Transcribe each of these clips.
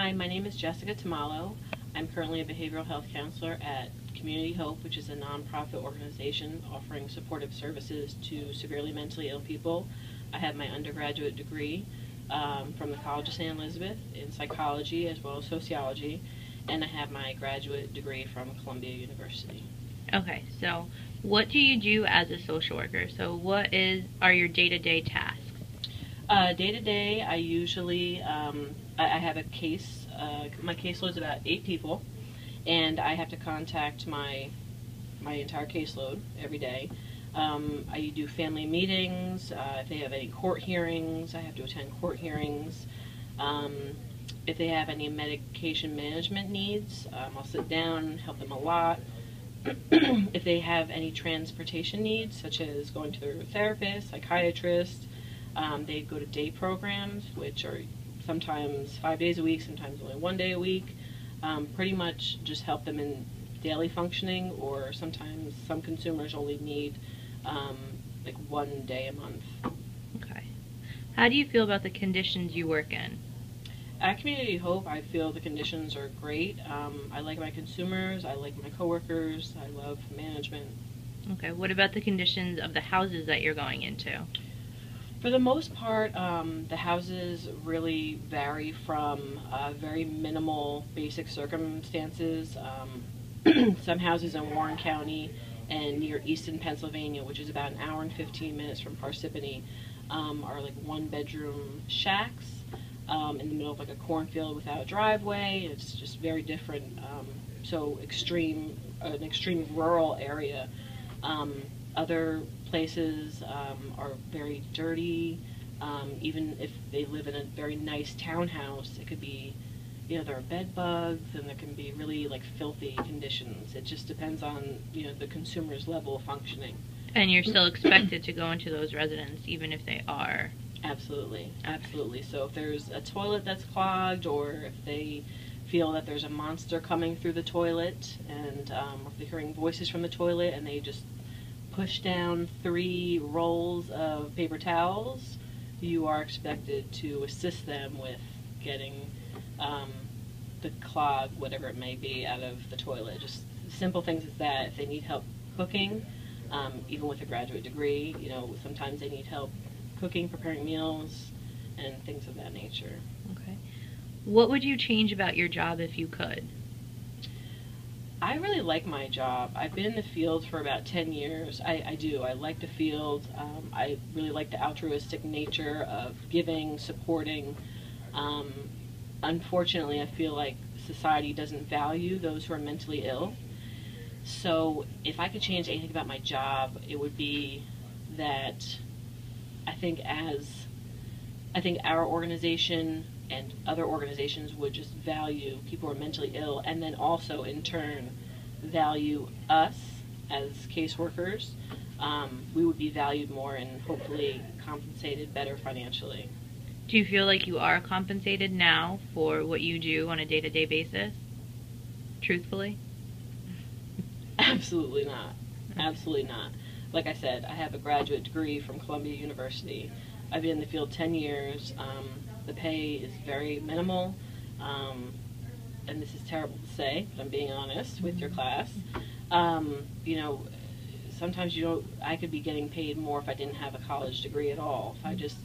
Hi, my name is Jessica Tamalo. I'm currently a behavioral health counselor at Community Hope, which is a nonprofit organization offering supportive services to severely mentally ill people. I have my undergraduate degree from the College of St. Elizabeth in psychology as well as sociology, and I have my graduate degree from Columbia University. Okay, so what do you do as a social worker? So what are your day-to-day tasks? Day to day, I usually I have a case. My caseload is about 8 people, and I have to contact my entire caseload every day. I do family meetings. If they have any court hearings, I have to attend court hearings. If they have any medication management needs, I'll sit down, help them a lot. If they have any transportation needs, such as going to their therapist, psychiatrist, they go to day programs, which are sometimes 5 days a week, sometimes only 1 day a week. Pretty much just help them in daily functioning, or sometimes some consumers only need like 1 day a month. Okay. How do you feel about the conditions you work in? At Community Hope, I feel the conditions are great. I like my consumers, I like my coworkers, I love management. Okay, what about the conditions of the houses that you're going into? For the most part, the houses really vary from very minimal basic circumstances. Some houses in Warren County and near Easton, Pennsylvania, which is about an hour and 15 minutes from Parsippany, are like 1-bedroom shacks in the middle of like a cornfield without a driveway. It's just very different. So an extreme rural area. Other places are very dirty. Even if they live in a very nice townhouse, it could be, there are bed bugs, and there can be really like filthy conditions. It just depends on, the consumer's level of functioning. And you're still expected to go into those residences even if they are? Absolutely, absolutely. So if there's a toilet that's clogged, or if they feel that there's a monster coming through the toilet, and if they're hearing voices from the toilet and they just push down 3 rolls of paper towels, you are expected to assist them with getting the clog, whatever it may be, out of the toilet. Just simple things as that. If they need help cooking, even with a graduate degree, sometimes they need help cooking, preparing meals, and things of that nature. Okay. What would you change about your job if you could? I really like my job. I've been in the field for about 10 years. I do. I like the field. I really like the altruistic nature of giving, supporting. Unfortunately, I feel like society doesn't value those who are mentally ill. So if I could change anything about my job, it would be that I think our organization and other organizations would just value people who are mentally ill, and then also in turn value us as caseworkers. We would be valued more and hopefully compensated better financially. Do you feel like you are compensated now for what you do on a day-to-day basis? Truthfully? Absolutely not. Absolutely not. Like I said, I have a graduate degree from Columbia University. I've been in the field 10 years. The pay is very minimal, and this is terrible to say, but I'm being honest with your class. Sometimes I could be getting paid more if I didn't have a college degree at all, if I just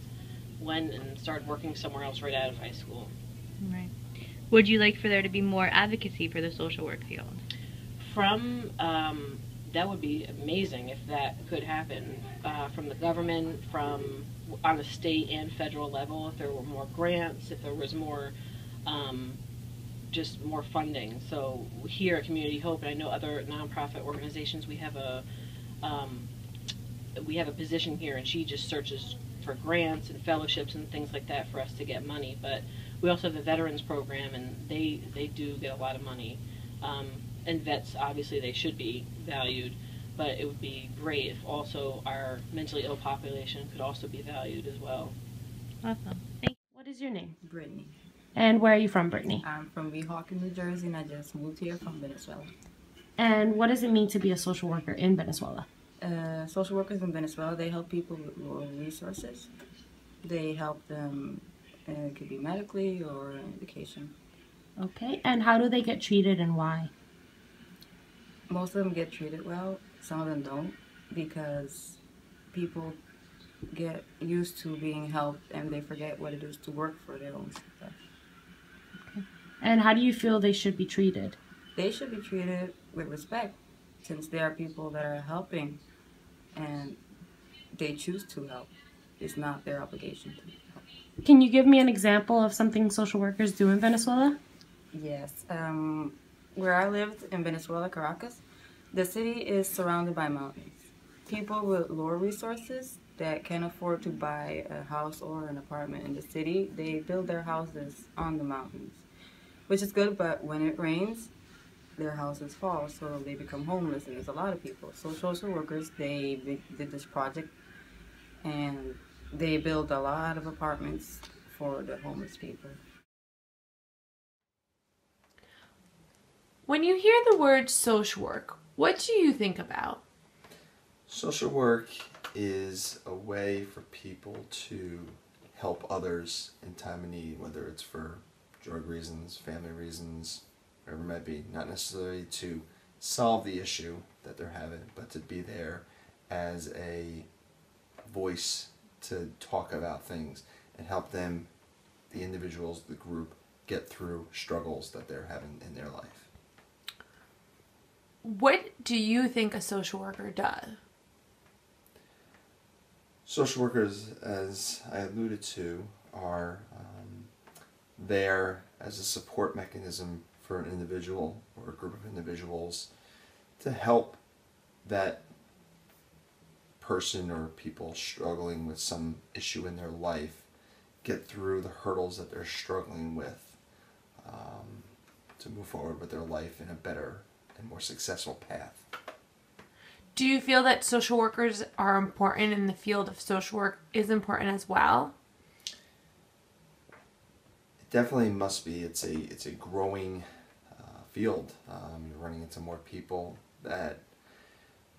went and started working somewhere else right out of high school. Right. Would you like for there to be more advocacy for the social work field? That would be amazing if that could happen from the government, on a state and federal level. If there were more grants, if there was more, just more funding. So here at Community Hope, and I know other nonprofit organizations, we have a position here, and she just searches for grants and fellowships and things like that for us to get money. But we also have the veterans program, and they do get a lot of money. And vets, obviously, they should be valued, but it would be great if also our mentally ill population could also be valued as well. Awesome. Thank you. What is your name? Brittany. And where are you from, Brittany? I'm from Weehawken, New Jersey, and I just moved here from Venezuela. And what does it mean to be a social worker in Venezuela? Social workers in Venezuela, they help people with low resources. They help them, it could be medically or education. Okay, and how do they get treated and why? Most of them get treated well. Some of them don't, because people get used to being helped and they forget what it is to work for their own success. And how do you feel they should be treated? They should be treated with respect, since they are people that are helping and they choose to help. It's not their obligation to help. Can you give me an example of something social workers do in Venezuela? Yes. Where I lived in Venezuela, Caracas, the city is surrounded by mountains. People with lower resources that can't afford to buy a house or an apartment in the city, they build their houses on the mountains, which is good, but when it rains, their houses fall, so they become homeless, and there's a lot of people. So social workers, they did this project, and they built a lot of apartments for the homeless people. When you hear the word social work, what do you think about? Social work is a way for people to help others in time of need, whether it's for drug reasons, family reasons, whatever it might be. Not necessarily to solve the issue that they're having, but to be there as a voice to talk about things and help them, the individuals, the group, get through struggles that they're having in their life. What do you think a social worker does? Social workers, as I alluded to, are there as a support mechanism for an individual or a group of individuals to help that person or people struggling with some issue in their life get through the hurdles that they're struggling with, to move forward with their life in a better and more successful path. Do you feel that social workers are important and the field of social work is important as well? It definitely must be. It's a growing field. You're running into more people that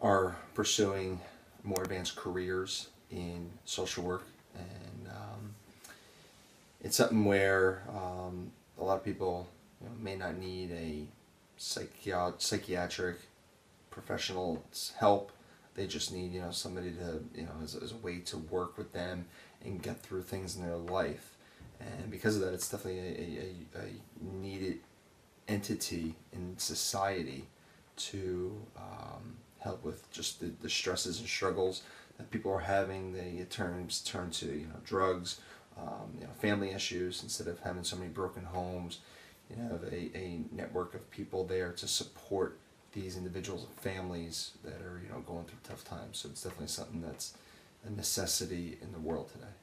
are pursuing more advanced careers in social work, and it's something where a lot of people may not need a psychiatric professional's help. They just need somebody to as a way to work with them and get through things in their life. And because of that, it's definitely a needed entity in society to help with just the stresses and struggles that people are having. They turn to drugs, family issues. Instead of having so many broken homes, have a network of people there to support these individuals and families that are going through tough times. So it's definitely something that's a necessity in the world today.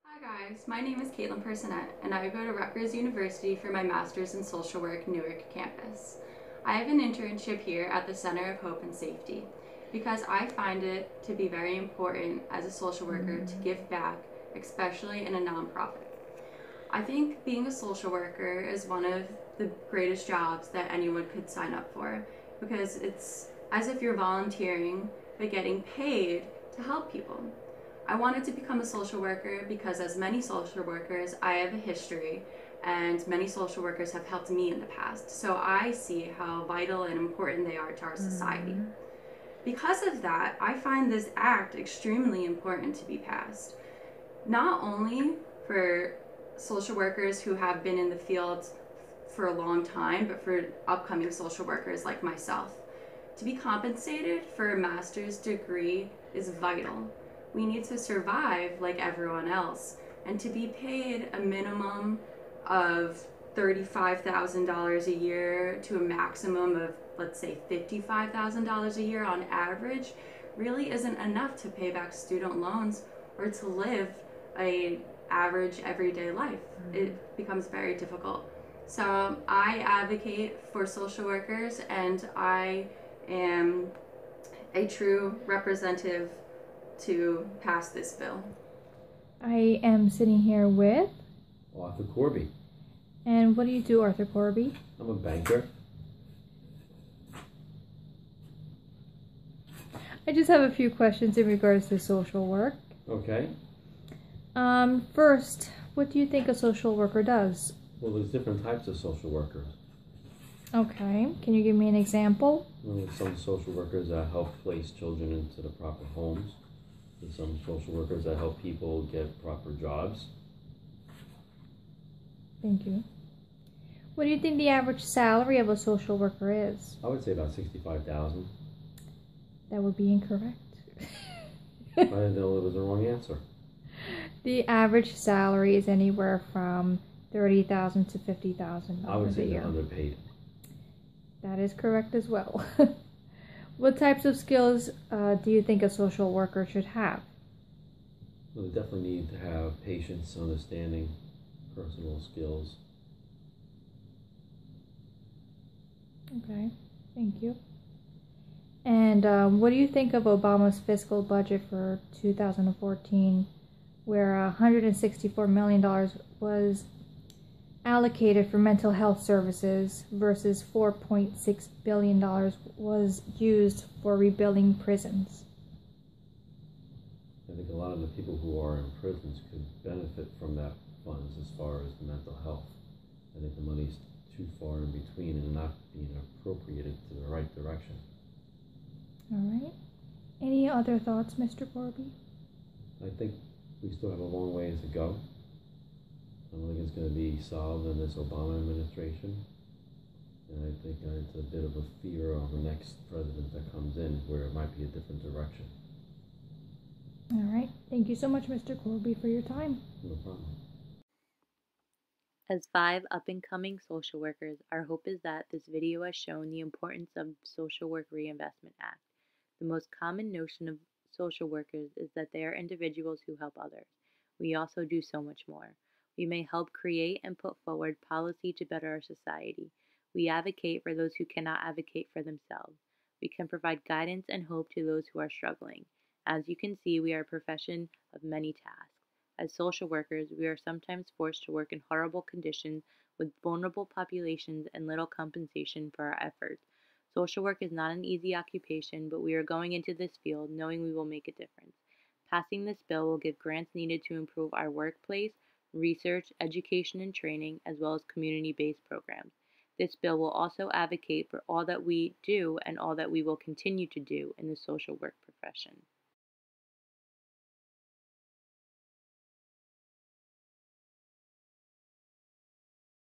Hi guys, my name is Caitlin Personette, and I go to Rutgers University for my Master's in Social Work Newark campus. I have an internship here at the Center of Hope and Safety because I find it to be very important as a social worker to give back, especially in a nonprofit. I think being a social worker is one of the greatest jobs that anyone could sign up for, because it's as if you're volunteering but getting paid to help people. I wanted to become a social worker because, as many social workers, I have a history, and many social workers have helped me in the past. So I see how vital and important they are to our society. Because of that, I find this act extremely important to be passed. Not only for social workers who have been in the field for a long time, but for upcoming social workers like myself. To be compensated for a master's degree is vital. We need to survive like everyone else, and to be paid a minimum of $35,000 a year to a maximum of, let's say, $55,000 a year on average really isn't enough to pay back student loans or to live a average everyday life. It becomes very difficult. So I advocate for social workers, and I am a true representative to pass this bill. I am sitting here with Arthur Corby. And what do you do, Arthur Corby? I'm a banker. I just have a few questions in regards to social work. Okay. First, what do you think a social worker does? Well, there's different types of social workers. Okay. Can you give me an example? Well, there's some social workers that help place children into the proper homes. There's some social workers that help people get proper jobs. Thank you. What do you think the average salary of a social worker is? I would say about 65,000. That would be incorrect. I didn't know it was the wrong answer. The average salary is anywhere from $30,000 to $50,000 I would a say year. they're underpaid. That is correct as well. What types of skills do you think a social worker should have? Well, they definitely need to have patience, understanding, personal skills. Okay, thank you. And what do you think of Obama's fiscal budget for 2014, where $164 million was allocated for mental health services versus $4.6 billion was used for rebuilding prisons? I think a lot of the people who are in prisons could benefit from that funds as far as the mental health. I think the money's too far in between and not being appropriated to the right direction. All right. Any other thoughts, Mr. Corby? I think we still have a long ways to go. I don't think it's going to be solved in this Obama administration. And I think it's a bit of a fear of the next president that comes in where it might be a different direction. All right. Thank you so much, Mr. Corby, for your time. No problem. As 5 up-and-coming social workers, our hope is that this video has shown the importance of Social Work Reinvestment Act. The most common notion of social workers is that they are individuals who help others. We also do so much more. We may help create and put forward policy to better our society. We advocate for those who cannot advocate for themselves. We can provide guidance and hope to those who are struggling. As you can see, we are a profession of many tasks. As social workers, we are sometimes forced to work in horrible conditions with vulnerable populations and little compensation for our efforts. Social work is not an easy occupation, but we are going into this field knowing we will make a difference. Passing this bill will give grants needed to improve our workplace, research, education, and training, as well as community-based programs. This bill will also advocate for all that we do and all that we will continue to do in the social work profession.